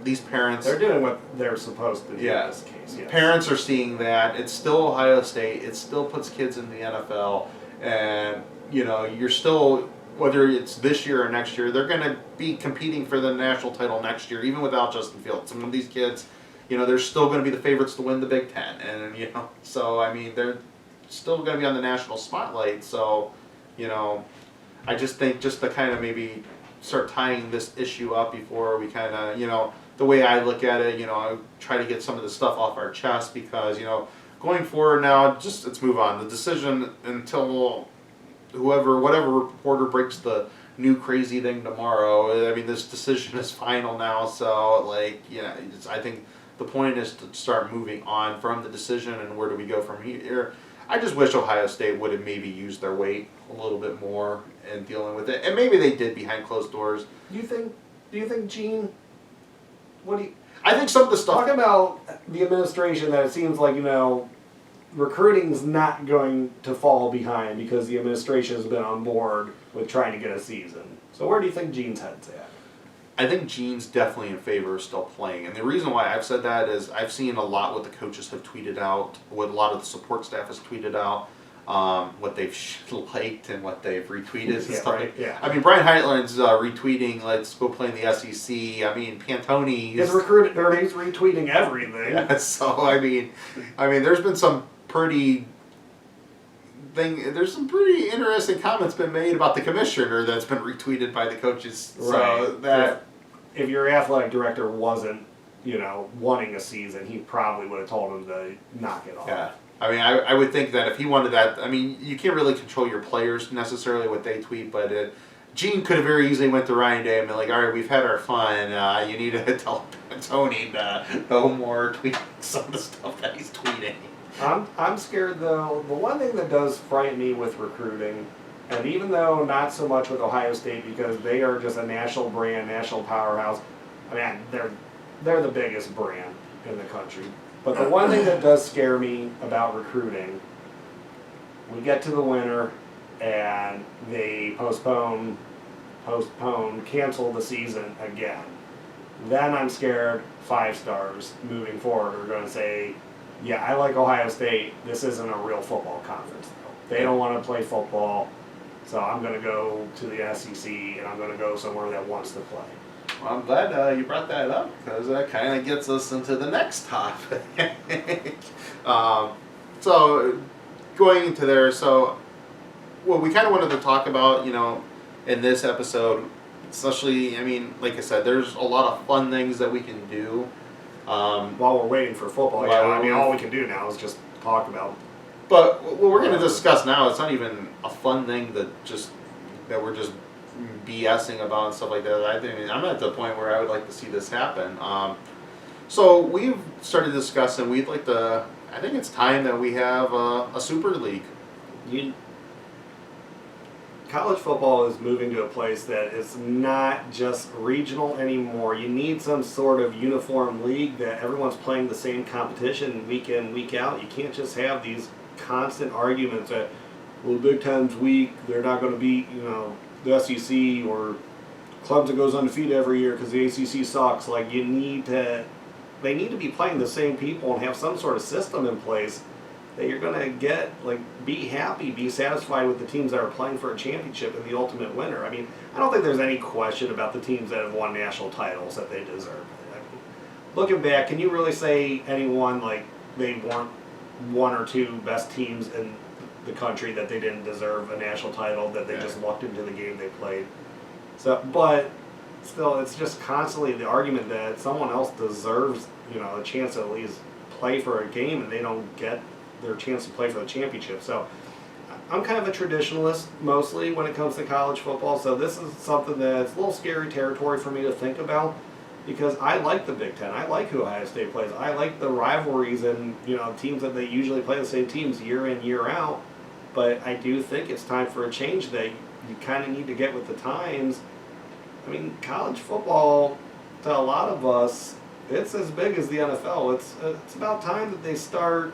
these parents... They're doing what they're supposed to do in this case. Yes. Parents are seeing that. It's still Ohio State. It still puts kids in the NFL. And, you're still... Whether it's this year or next year, they're going to be competing for the national title next year, even without Justin Fields. Some of these kids, they're still going to be the favorites to win the Big Ten. And, so, I mean, they're still going to be on the national spotlight. So, I just think just to kind of maybe start tying this issue up before we kind of, the way I look at it, I try to get some of the stuff off our chest because, going forward now, just let's move on. The decision until... whatever reporter breaks the new crazy thing tomorrow, I mean, this decision is final now, so, I think the point is to start moving on from the decision and where do we go from here. I just wish Ohio State would have maybe used their weight a little bit more in dealing with it, and maybe they did behind closed doors. Do you think, Gene, I think some of the stuff... Talk about the administration that it seems like, recruiting's not going to fall behind because the administration has been on board with trying to get a season. So where do you think Gene's head's at? I think Gene's definitely in favor of still playing. And the reason why I've said that is I've seen a lot what the coaches have tweeted out, what a lot of the support staff has tweeted out, what they've liked and what they've retweeted and stuff. Right, yeah. I mean, Brian Heitland's retweeting, let's go play in the SEC. I mean, Pantone... He's retweeting everything. Yeah, so, I mean, there's been some there's some pretty interesting comments been made about the commissioner that's been retweeted by the coaches. Right. So that if your athletic director wasn't, wanting a season, he probably would have told him to knock it off. Yeah. I mean, I would think that if he wanted that, I mean, you can't really control your players necessarily what they tweet, but Gene could have very easily went to Ryan Day and been like, all right, we've had our fun. You need to tell Tony to no more tweeting some of the stuff that he's tweeting. I'm scared though. The one thing that does frighten me with recruiting, and even though not so much with Ohio State because they are just a national brand, national powerhouse. I mean, they're the biggest brand in the country. But the one thing that does scare me about recruiting, we get to the winter and they postpone, cancel the season again. Then I'm scared 5 stars moving forward are going to say, yeah, I like Ohio State. This isn't a real football conference, though. They don't want to play football, so I'm going to go to the SEC, and I'm going to go somewhere that wants to play. Well, I'm glad you brought that up, because that kind of gets us into the next topic. So, going into there, what we kind of wanted to talk about, in this episode, especially, I mean, like I said, there's a lot of fun things that we can do. While we're waiting for football, all we can do now is just talk about. But what we're going to discuss now, it's not even a fun thing that we're just BSing about and stuff like that. I'm at the point where I would like to see this happen. So we've started discussing. We'd like to. I think it's time that we have a super league. college football is moving to a place that is not just regional anymore. You need some sort of uniform league that everyone's playing the same competition week in, week out. You can't just have these constant arguments that, well, the Big Ten's weak, they're not going to beat, the SEC, or Clemson goes undefeated every year because the ACC sucks. Like, they need to be playing the same people and have some sort of system in place that you're going to get, be happy, be satisfied with the teams that are playing for a championship and the ultimate winner. I mean, I don't think there's any question about the teams that have won national titles that they deserve it. I mean, looking back, can you really say anyone, they weren't one or two best teams in the country that they didn't deserve a national title, that they just lucked into the game they played? So, but still, it's just constantly the argument that someone else deserves, a chance to at least play for a game and they don't get their chance to play for the championship. So I'm kind of a traditionalist mostly when it comes to college football, so this is something that's a little scary territory for me to think about, because I like the Big Ten. I like who Ohio State plays. I like the rivalries and teams that they usually play the same teams year in, year out. But I do think it's time for a change that you kind of need to get with the times. I mean, college football, to a lot of us, it's as big as the NFL. It's about time that they start,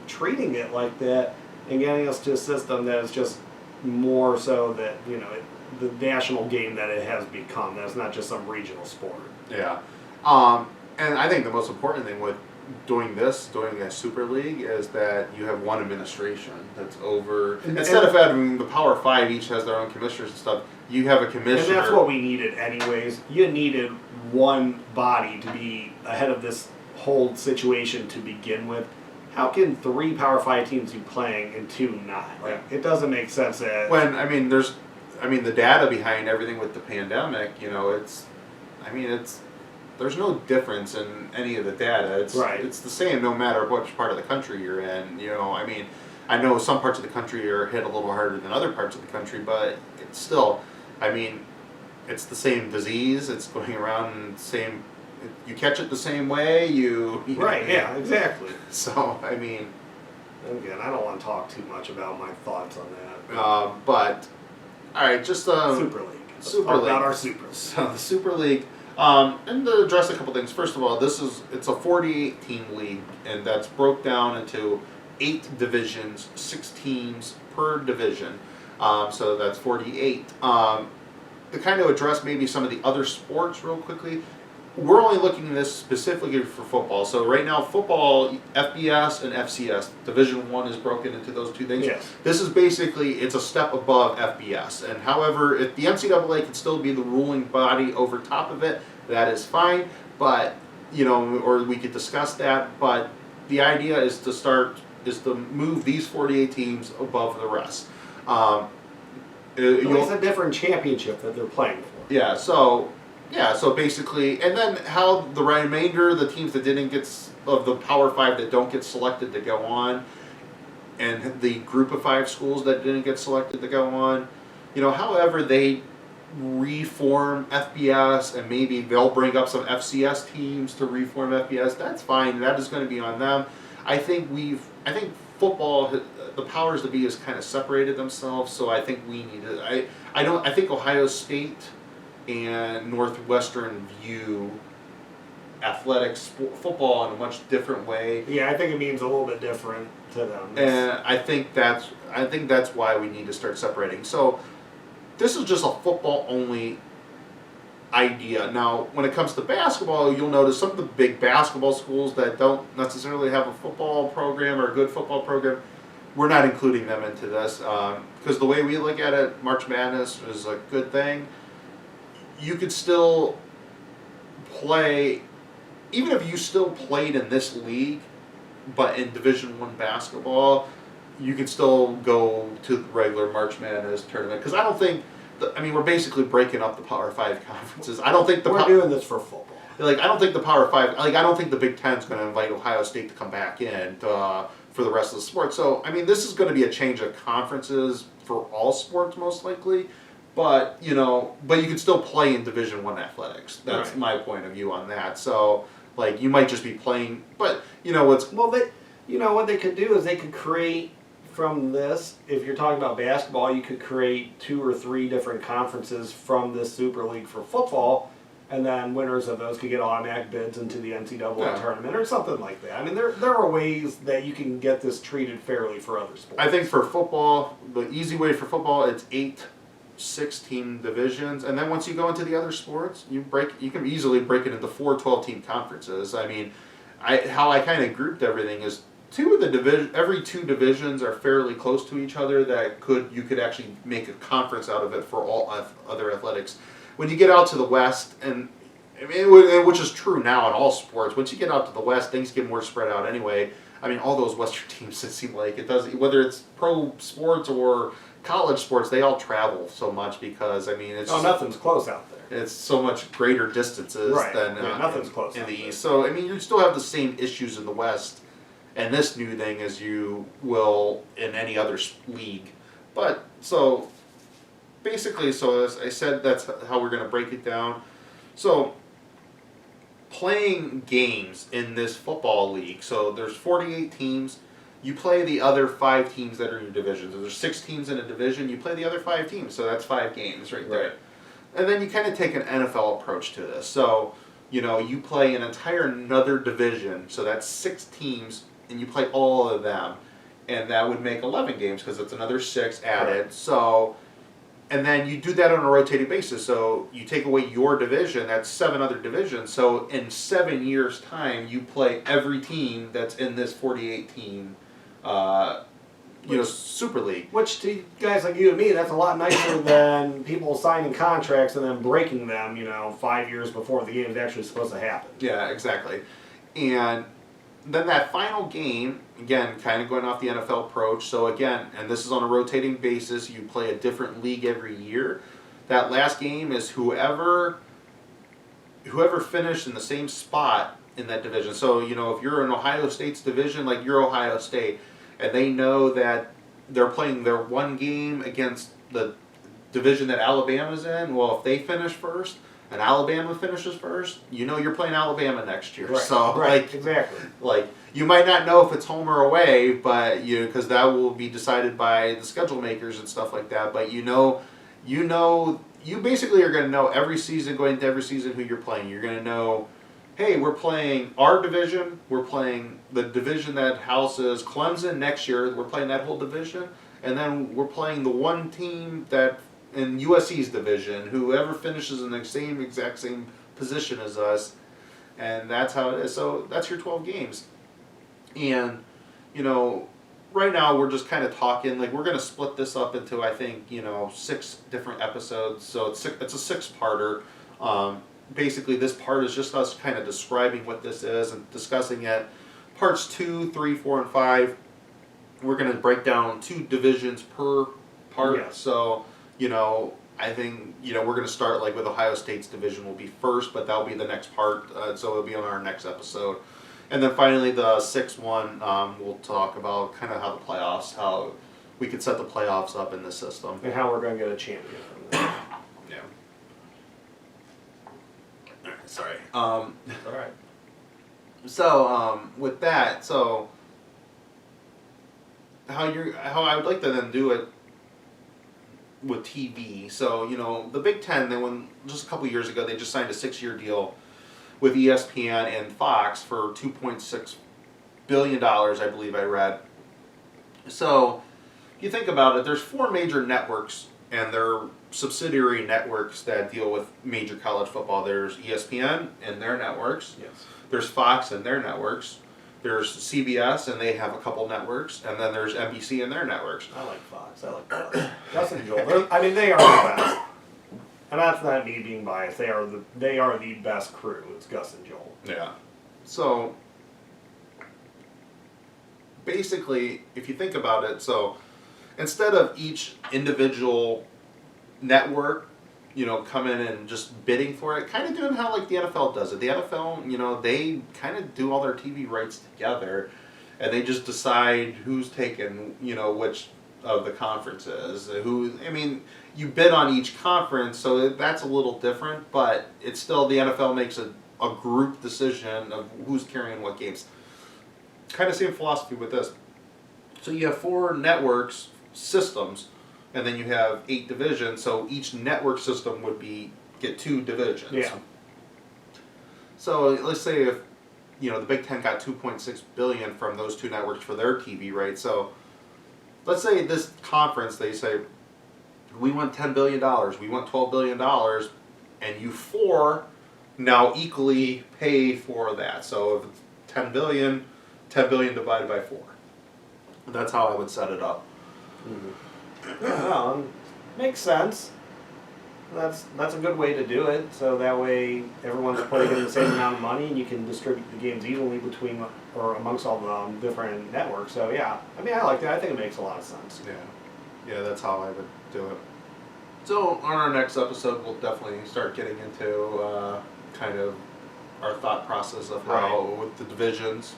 treating it like that and getting us to a system that is just more so that, the national game that it has become. That it's not just some regional sport. Yeah. And I think the most important thing with doing a super league, is that you have one administration that's over. Instead of having the Power Five each has their own commissioners and stuff, you have a commissioner. And that's what we needed anyways. You needed one body to be ahead of this whole situation to begin with. How can 3 Power 5 teams be playing and 2 not? It doesn't make sense. The data behind everything with the pandemic, there's no difference in any of the data. It's the same no matter which part of the country you're in. I know some parts of the country are hit a little harder than other parts of the country, but it's still, it's the same disease. It's going around the same. You catch it the same way. Yeah, exactly. So again, I don't want to talk too much about my thoughts on that. But all right, just Super League. Let's talk about our Super League. So the Super League. And to address a couple things. First of all, it's a 48-team league, and that's broke down into 8 divisions, 6 teams per division. So that's 48. To kind of address maybe some of the other sports real quickly, we're only looking at this specifically for football. So right now, football, FBS and FCS, Division 1 is broken into those 2 things. Yes. This is basically, it's a step above FBS. And however, if the NCAA can still be the ruling body over top of it, that is fine. But, or we could discuss that. But the idea is to move these 48 teams above the rest. It's a different championship that they're playing for. Yeah, so basically, and then how the remainder, the teams that didn't get, of the Power 5 that don't get selected to go on, and the group of 5 schools that didn't get selected to go on, however they reform FBS, and maybe they'll bring up some FCS teams to reform FBS, that's fine, that is going to be on them. I think football, the powers that be has kind of separated themselves, so I think we need to, I think Ohio State and Northwestern view athletics, football in a much different way. Yeah, I think it means a little bit different to them. And I think that's why we need to start separating. So this is just a football only idea. Now, when it comes to basketball, you'll notice some of the big basketball schools that don't necessarily have a football program or a good football program, we're not including them into this, because the way we look at it, March Madness is a good thing. You could still play, even if you still played in this league, but in Division I basketball, you could still go to the regular March Madness tournament. Because I don't think, we're basically breaking up the Power 5 conferences. I don't think we're doing this for football. I don't think the Power 5, I don't think the Big Ten's going to invite Ohio State to come back in for the rest of the sport. So, this is going to be a change of conferences for all sports most likely. But you can still play in Division I athletics. That's right. My point of view on that. So, you might just be playing, but what they could do is they could create from this, if you're talking about basketball, you could create 2 or 3 different conferences from this Super League for football, and then winners of those could get automatic bids into the NCAA tournament or something like that. I mean, there are ways that you can get this treated fairly for other sports. I think for football, the easy way for football, it's 8 6-team divisions, and then once you go into the other sports, you can easily break it into 4 12-team conferences. I mean, how I kind of grouped everything is every 2 divisions are fairly close to each other that you could actually make a conference out of it for all other athletics. When you get out to the West, and I mean, which is true now in all sports, once you get out to the West, things get more spread out anyway. I mean, all those Western teams, it seems like it does, whether it's pro sports or college sports, they all travel so much because, I mean, it's nothing's close out there. It's so much greater distances than nothing's close in the East. So, I mean, you still have the same issues in the West and this new thing as you will in any other league. But, so, basically, so as I said, that's how we're going to break it down. So, playing games in this football league, so there's 48 teams. You play the other 5 teams that are in your division. So there's 6 teams in a division. You play the other 5 teams, so that's 5 games right there. And then you kind of take an NFL approach to this. So, you play an entire another division, so that's 6 teams, and you play all of them. And that would make 11 games because it's another 6 added. Right. So, and then you do that on a rotating basis. So you take away your division, that's 7 other divisions. So in 7 years' time, you play every team that's in this 48-team Super League. Which to guys like you and me, that's a lot nicer than people signing contracts and then breaking them, 5 years before the game is actually supposed to happen. Yeah, exactly. And then that final game, again, kind of going off the NFL approach. So again, and this is on a rotating basis, you play a different league every year. That last game is whoever finished in the same spot in that division. So, if you're in Ohio State's division, like you're Ohio State, and they know that they're playing their one game against the division that Alabama's in, well, if they finish first and Alabama finishes first, you're playing Alabama next year. Right. So, exactly. Like, you might not know if it's home or away, but because that will be decided by the schedule makers and stuff like that. But you basically are going to know every season, going into every season, who you're playing. You're going to know, hey, we're playing our division, we're playing the division that houses Clemson next year, we're playing that whole division, and then we're playing the one team that in USC's division, whoever finishes in the exact same position as us, and that's how it is. So that's your 12 games. And, right now we're just kind of talking, like we're going to split this up into, I think, 6 different episodes, so it's a 6-parter. Basically, this part is just us kind of describing what this is and discussing it. Parts 2, 3, 4, and 5, we're going to break down 2 divisions per part. Yes. So, I think, we're going to start like with Ohio State's division will be first, but that'll be the next part. So it'll be on our next episode. And then finally, the 6th one, we'll talk about kind of how how we could set the playoffs up in the system. And how we're going to get a champion from that. Yeah. Sorry. All right. So with that, so how I would like to then do it with TV. So the Big Ten, just a couple years ago, they just signed a 6-year deal with ESPN and Fox for $2.6 billion, I believe I read. So if you think about it, there's 4 major networks and their subsidiary networks that deal with major college football. There's ESPN and their networks. Yes. There's Fox and their networks. There's CBS and they have a couple networks. And then there's NBC and their networks. I like Fox. I like Fox. Gus and Joel. They are the best. And that's not me being biased. They are the best crew. It's Gus and Joel. Yeah. So basically, if you think about it, so instead of each individual network, come in and just bidding for it, kind of doing how like the NFL does it. The NFL, they kind of do all their TV rights together, and they just decide who's taking, which of the conferences. You bid on each conference, so that's a little different, but it's still the NFL makes a group decision of who's carrying what games. Kind of same philosophy with this. So you have 4 networks systems, and then you have 8 divisions. So each network system would get 2 divisions. Yeah. So let's say if the Big Ten got $2.6 billion from those 2 networks for their TV rights. So let's say this conference, they say, we want $10 billion, we want $12 billion, and you 4 now equally pay for that. So if it's $10 billion divided by 4. That's how I would set it up. Mm-hmm. Yeah, makes sense. That's a good way to do it. So that way everyone's putting in the same amount of money, and you can distribute the games evenly between or amongst all the different networks. So yeah, I mean, I like that. I think it makes a lot of sense. Yeah, that's how I would do it. So on our next episode, we'll definitely start getting into kind of our thought process of how with the divisions.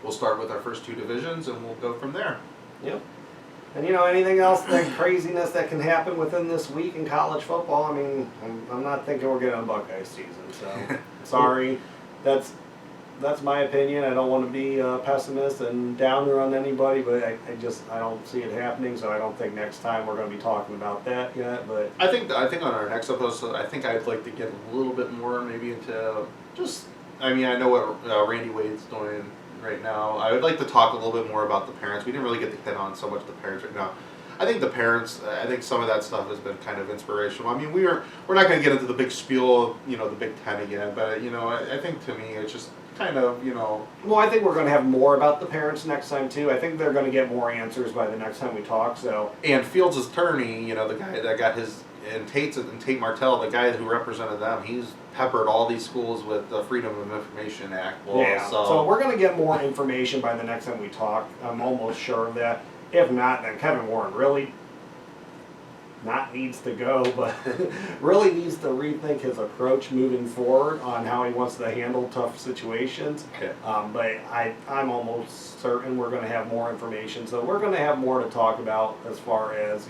We'll start with our first 2 divisions, and we'll go from there. Yep. And anything else, that craziness that can happen within this week in college football, I mean, I'm not thinking we're getting a Buckeye season, so sorry. That's my opinion. I don't want to be a pessimist and downer on anybody, but I don't see it happening, so I don't think next time we're going to be talking about that yet. But I think on our next episode, I think I'd like to get a little bit more maybe into I know what Randy Wade's doing right now. I would like to talk a little bit more about the parents. We didn't really get to hit on so much the parents right now. I think the parents, I think some of that stuff has been kind of inspirational. I mean, we're not going to get into the big spiel of, the Big Ten again, but, I think to me it's just kind of, Well, I think we're going to have more about the parents next time, too. I think they're going to get more answers by the next time we talk, so. And Fields' attorney, the guy that got and Tate Martell, the guy who represented them, he's peppered all these schools with the Freedom of Information Act law. Yeah, so we're going to get more information by the next time we talk. I'm almost sure of that. If not, then Kevin Warren really needs to go, but really needs to rethink his approach moving forward on how he wants to handle tough situations. Okay. But I'm almost certain we're going to have more information. So we're going to have more to talk about as far as,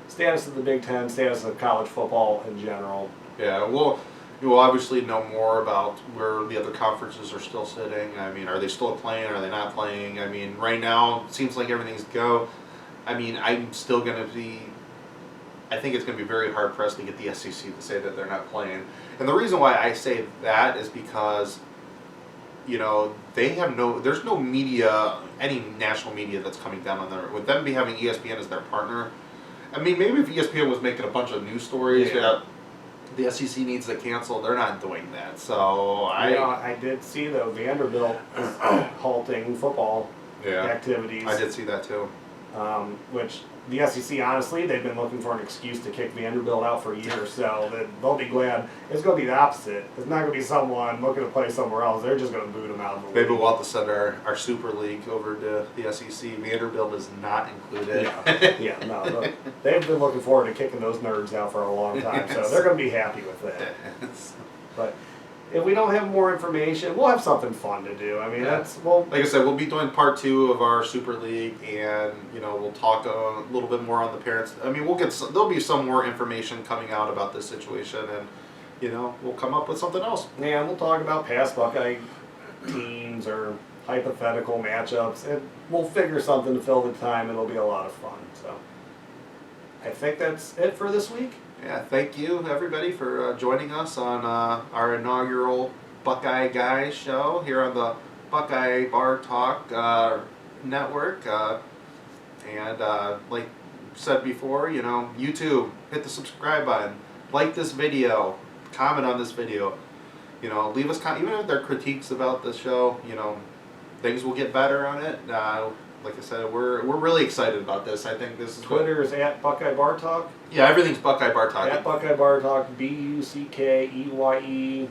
status of the Big Ten, status of college football in general. Yeah, you'll obviously know more about where the other conferences are still sitting. I mean, are they still playing? Are they not playing? I mean, right now, it seems like everything's go. I mean, I'm still going to be... I think it's going to be very hard pressed to get the SEC to say that they're not playing. And the reason why I say that is because, they have there's no media, any national media that's coming down on them. With them having ESPN as their partner, I mean, maybe if ESPN was making a bunch of news stories that the SEC needs to cancel, they're not doing that. So I did see, though, Vanderbilt is halting football activities. I did see that, too. Which the SEC, honestly, they've been looking for an excuse to kick Vanderbilt out for years, so they'll be glad. It's going to be the opposite. It's not going to be someone looking to play somewhere else. They're just going to boot them out of the league. Maybe we'll have to send our Super League over to the SEC. Vanderbilt is not included. No. They've been looking forward to kicking those nerds out for a long time, so they're going to be happy with that. But if we don't have more information, we'll have something fun to do. I mean, like I said, we'll be doing part 2 of our Super League, and we'll talk a little bit more on the parents. I mean, there'll be some more information coming out about this situation, and we'll come up with something else. Yeah, we'll talk about past Buckeye teams or hypothetical matchups, and we'll figure something to fill the time. It'll be a lot of fun. So, I think that's it for this week. Yeah, thank you everybody for joining us on our inaugural Buckeye Guys show here on the Buckeye Bar Talk Network. And like said before, YouTube, hit the subscribe button, like this video, comment on this video. Leave us even if there are critiques about the show. Things will get better on it. Like I said, we're really excited about this. I think this is Twitter is at Buckeye Bar Talk. Yeah, everything's Buckeye Bar Talk. At Buckeye Bar Talk, BuckeyEYeBartalk.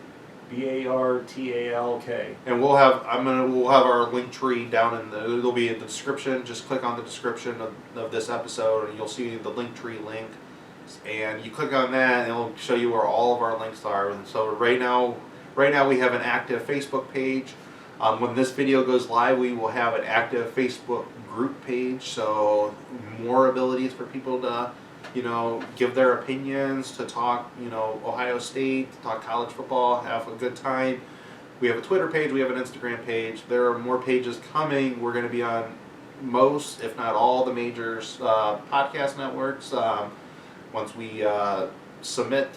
And we'll have our link tree down it'll be in the description. Just click on the description of this episode, and you'll see the link tree link. And you click on that, and it'll show you where all of our links are. And so right now we have an active Facebook page. When this video goes live, we will have an active Facebook group page, so more abilities for people to, give their opinions, to talk, Ohio State, to talk college football, have a good time. We have a Twitter page, we have an Instagram page. There are more pages coming. We're going to be on most, if not all, the major podcast networks. Once we submit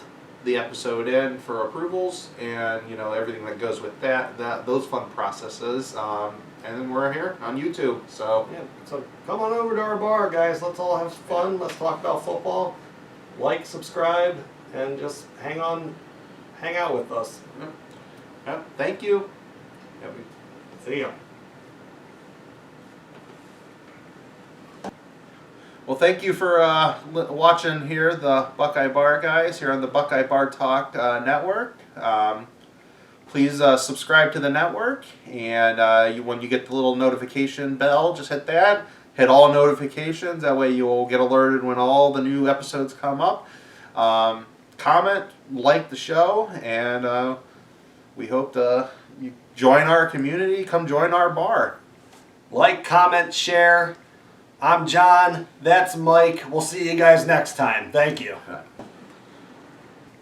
the episode in for approvals, and everything that goes with those fun processes, and then we're here on YouTube. So yeah, so come on over to our bar, guys. Let's all have fun. Let's talk about football. Like, subscribe, and just hang out with us. yeah, thank you. See ya. Well, thank you for watching here, the Buckeye Bar Guys, here on the Buckeye Bar Talk Network. Please subscribe to the network, and when you get the little notification bell, just hit that. Hit all notifications, that way you'll get alerted when all the new episodes come up. Comment, like the show, and we hope you join our community, come join our bar. Like, comment, share. I'm John. That's Mike. We'll see you guys next time. Thank you.